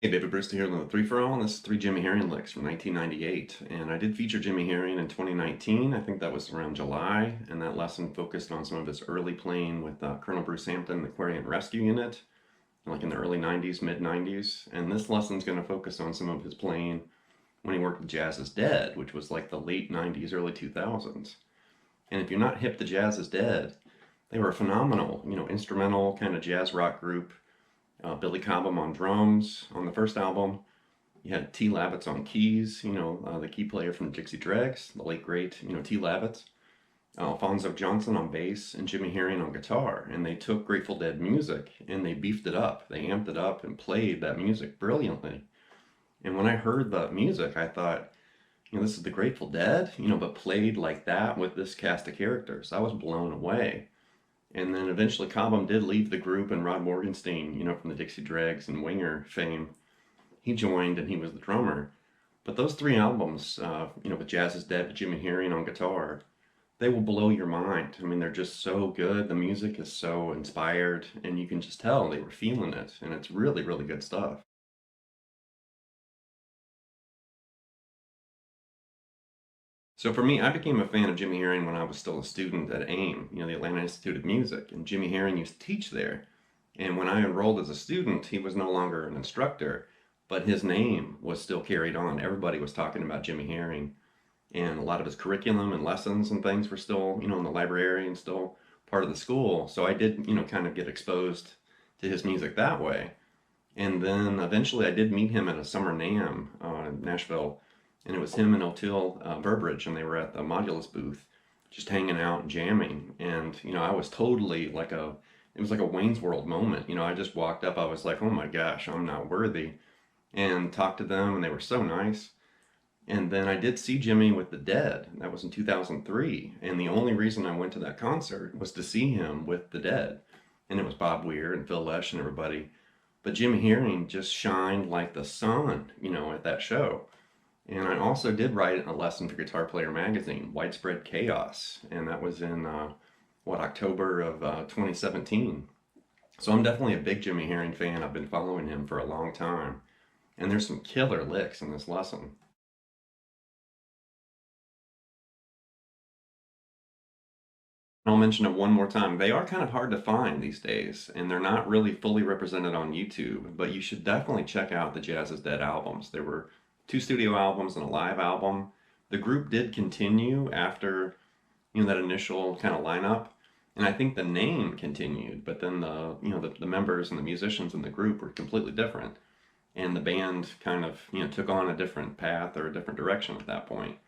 Hey, David Brewster here on the Three for All, and this is 3 Jimmy Herring licks from 1998. And I did feature Jimmy Herring in 2019. I think that was around July, and that lesson focused on some of his early playing with Colonel Bruce Hampton, the Aquarium Rescue Unit, like in the early 90s, mid 90s. And this lesson's going to focus on some of his playing when he worked with Jazz Is Dead, which was like the late 90s, early 2000s. And if you're not hip to Jazz Is Dead, they were a phenomenal, instrumental kind of jazz rock group. Billy Cobham on drums on the first album. You had T. Lavitz on keys, the key player from Dixie Dregs, the late great, T. Lavitz. Alphonso Johnson on bass and Jimmy Herring on guitar. And they took Grateful Dead music and they beefed it up. They amped it up and played that music brilliantly. And when I heard the music, I thought, this is the Grateful Dead, but played like that with this cast of characters. I was blown away. And then eventually Cobham did leave the group, and Rod Morgenstein, from the Dixie Dregs and Winger fame, he joined and he was the drummer. But those three albums, with Jazz Is Dead, with Jimmy Herring on guitar, they will blow your mind. I mean, they're just so good. The music is so inspired, and you can just tell they were feeling it, and it's really, really good stuff. So for me, I became a fan of Jimmy Herring when I was still a student at AIM, the Atlanta Institute of Music, and Jimmy Herring used to teach there. And when I enrolled as a student, he was no longer an instructor, but his name was still carried on. Everybody was talking about Jimmy Herring, and a lot of his curriculum and lessons and things were still, in the library and still part of the school. So I did, kind of get exposed to his music that way. And then eventually I did meet him at a summer NAMM in Nashville, and it was him and O'Til Burbridge, and they were at the Modulus booth, just hanging out and jamming. And I was totally it was like a Wayne's World moment. I just walked up, I was like, oh my gosh, I'm not worthy, and talked to them, and they were so nice. And then I did see Jimmy with the Dead. That was in 2003, and the only reason I went to that concert was to see him with the Dead, and it was Bob Weir and Phil Lesh and everybody. But Jimmy Herring just shined like the sun, at that show. And I also did write a lesson for Guitar Player magazine, Widespread Chaos, and that was in, October of 2017. So I'm definitely a big Jimmy Herring fan. I've been following him for a long time. And there's some killer licks in this lesson. I'll mention it one more time. They are kind of hard to find these days, and they're not really fully represented on YouTube, but you should definitely check out the Jazz Is Dead albums. There were 2 studio albums and a live album. The group did continue after, that initial kind of lineup, and I think the name continued, but then the members and the musicians in the group were completely different, and the band kind of, took on a different path or a different direction at that point.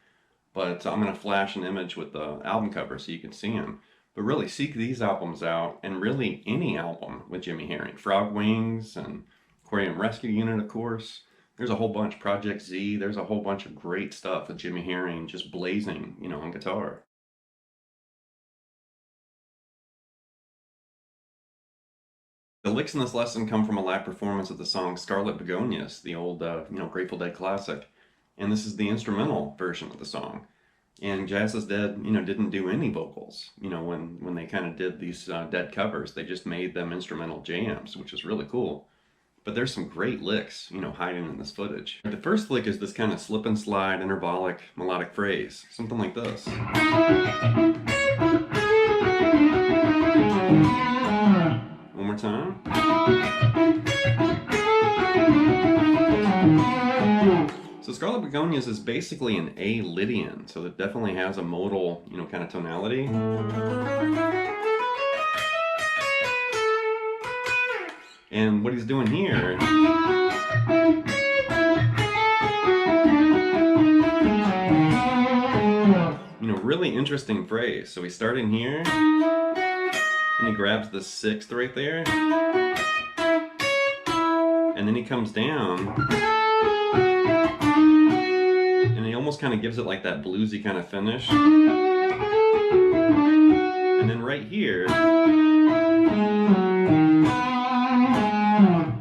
But I'm going to flash an image with the album cover so you can see them. But really seek these albums out, and really any album with Jimmy Herring. Frog Wings and Aquarium Rescue Unit, of course. There's a whole bunch. Project Z. There's a whole bunch of great stuff with Jimmy Herring just blazing, on guitar. The licks in this lesson come from a live performance of the song Scarlet Begonias, the old, Grateful Dead classic. And this is the instrumental version of the song. And Jazz Is Dead, didn't do any vocals, when they kind of did these Dead covers. They just made them instrumental jams, which is really cool. But there's some great licks, hiding in this footage. The first lick is this kind of slip and slide, intervallic, melodic phrase. Something like this. One more time. So Scarlet Begonias is basically an A Lydian, so it definitely has a modal, kind of tonality. And what he's doing here, really interesting phrase. So he's starting here, and he grabs the 6th right there, and then he comes down, and he almost kind of gives it like that bluesy kind of finish. And then right here,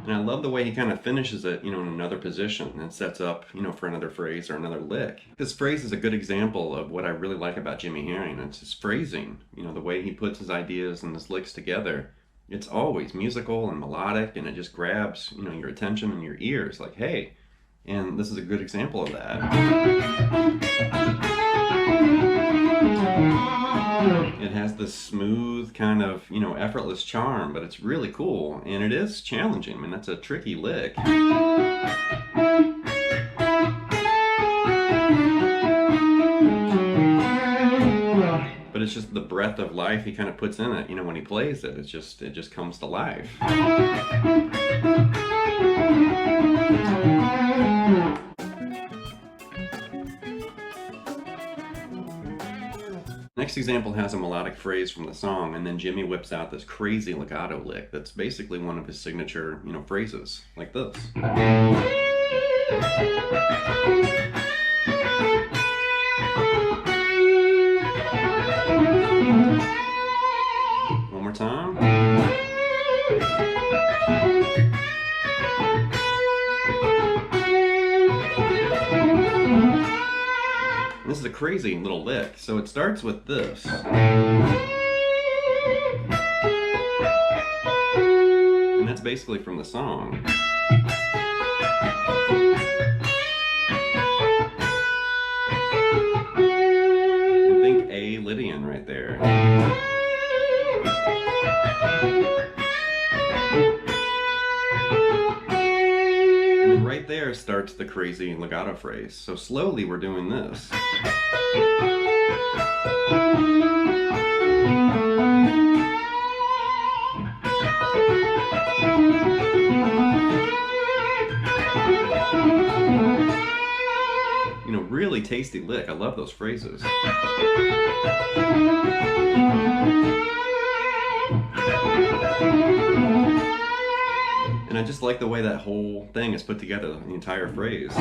and I love the way he kind of finishes it, in another position, and sets up, for another phrase or another lick. This phrase is a good example of what I really like about Jimmy Herring. It's his phrasing, the way he puts his ideas and his licks together. It's always musical and melodic, and it just grabs, you know, your attention and your ears, like, hey. And this is a good example of that. It has this smooth kind of, you know, effortless charm, but it's really cool, and it is challenging. I mean, that's a tricky lick. But it's just the breath of life he kind of puts in it, you know, when he plays it. It just comes to life. Next example has a melodic phrase from the song, and then Jimmy whips out this crazy legato lick that's basically one of his signature, you know, phrases, like this. One more time. This is a crazy little lick. So it starts with this. And that's basically from the song. And think A Lydian right there. And then right there starts the crazy legato phrase. So slowly we're doing this. You know, really tasty lick. I love those phrases. And I just like the way that whole thing is put together, the entire phrase.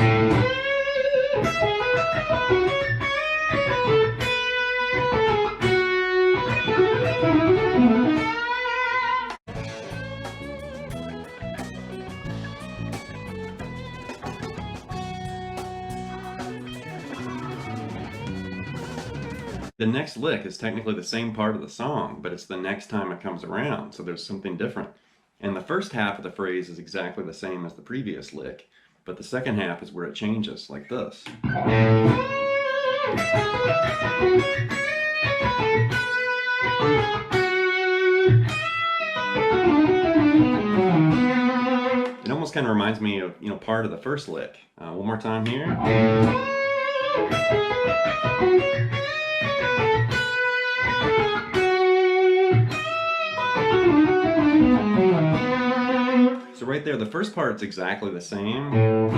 The next lick is technically the same part of the song, but it's the next time it comes around, so there's something different. And the first half of the phrase is exactly the same as the previous lick, but the second half is where it changes, like this. It almost kind of reminds me of, you know, part of the first lick. One more time here. So right there, the first part's exactly the same. And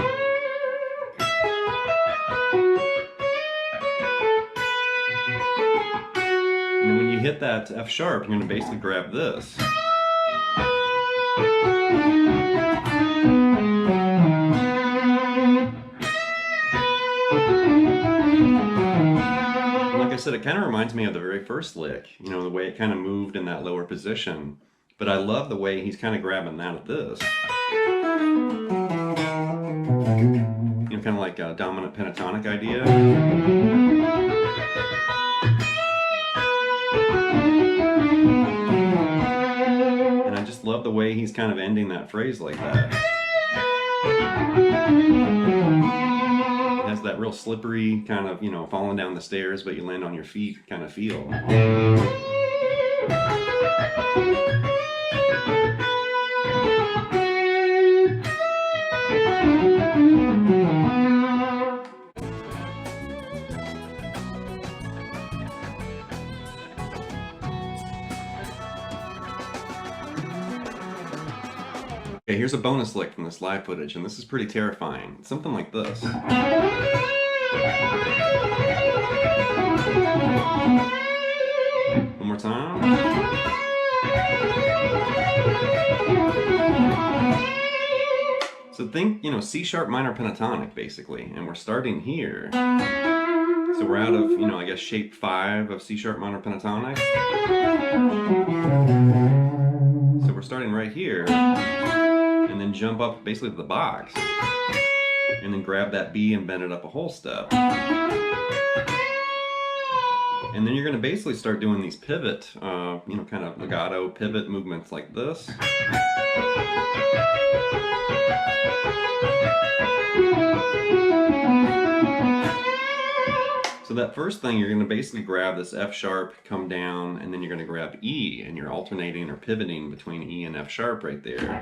then when you hit that F sharp, you're going to basically grab this. Like I said, it kind of reminds me of the very first lick, you know, the way it kind of moved in that lower position. But I love the way he's kind of grabbing that at this. You know, kind of like a dominant pentatonic idea. And I just love the way he's kind of ending that phrase like that. It has that real slippery kind of, you know, falling down the stairs, but you land on your feet kind of feel. Okay, here's a bonus lick from this live footage, and this is pretty terrifying. It's something like this. One more time. So think, you know, C sharp minor pentatonic, basically, and we're starting here. So we're out of, you know, I guess shape 5 of C sharp minor pentatonic. So we're starting right here, and then jump up basically to the box, and then grab that B and bend it up a whole step. And then you're going to basically start doing these pivot, you know, kind of legato pivot movements like this. So that first thing, you're going to basically grab this F sharp, come down, and then you're going to grab E, and you're alternating or pivoting between E and F sharp right there.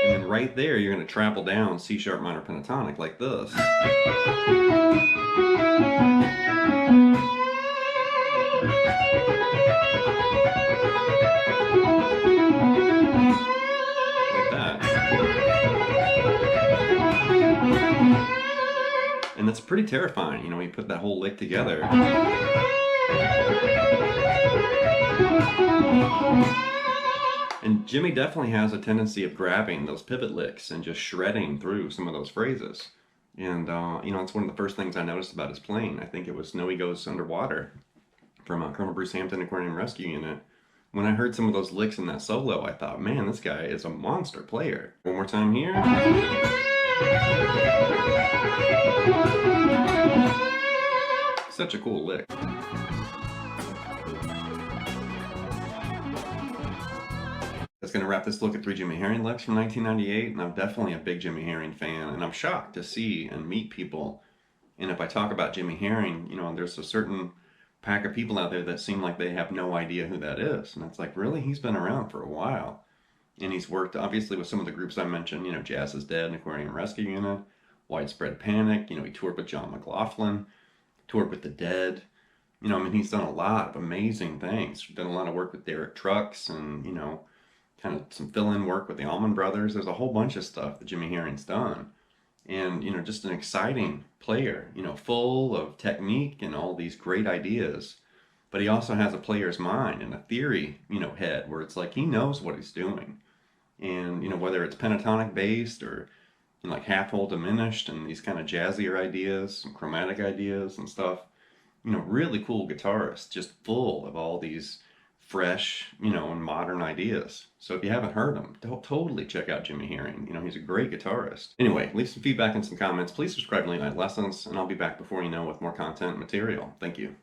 And then right there, you're going to treble down C sharp minor pentatonic like this. Like that. And that's pretty terrifying, you know, you put that whole lick together. And Jimmy definitely has a tendency of grabbing those pivot licks and just shredding through some of those phrases. And, you know, it's one of the first things I noticed about his playing. I think it was Snowy Goes Underwater from Colonel Bruce Hampton Aquarium Rescue Unit. When I heard some of those licks in that solo, I thought, man, this guy is a monster player. One more time here. Such a cool lick. That's going to wrap this look at 3 Jimmy Herring licks from 1998, and I'm definitely a big Jimmy Herring fan, and I'm shocked to see and meet people. And if I talk about Jimmy Herring, you know, there's a certain pack of people out there that seem like they have no idea who that is. And it's like, really? He's been around for a while. And he's worked, obviously, with some of the groups I mentioned, you know, Jazz is Dead, Aquarium Rescue Unit, Widespread Panic, you know, he toured with John McLaughlin, toured with The Dead. You know, I mean, he's done a lot of amazing things. Done a lot of work with Derek Trucks and, you know, kind of some fill-in work with the Allman Brothers. There's a whole bunch of stuff that Jimmy Herring's done. And, you know, just an exciting player, you know, full of technique and all these great ideas. But he also has a player's mind and a theory, you know, head where it's like he knows what he's doing. And, you know, whether it's pentatonic based or, you know, like half whole diminished and these kind of jazzier ideas, some chromatic ideas and stuff, you know, really cool guitarist, just full of all these fresh, you know, and modern ideas. So if you haven't heard him, totally check out Jimmy Herring. You know, he's a great guitarist. Anyway, leave some feedback and some comments. Please subscribe to Late Night Lessons, and I'll be back before you know with more content and material. Thank you.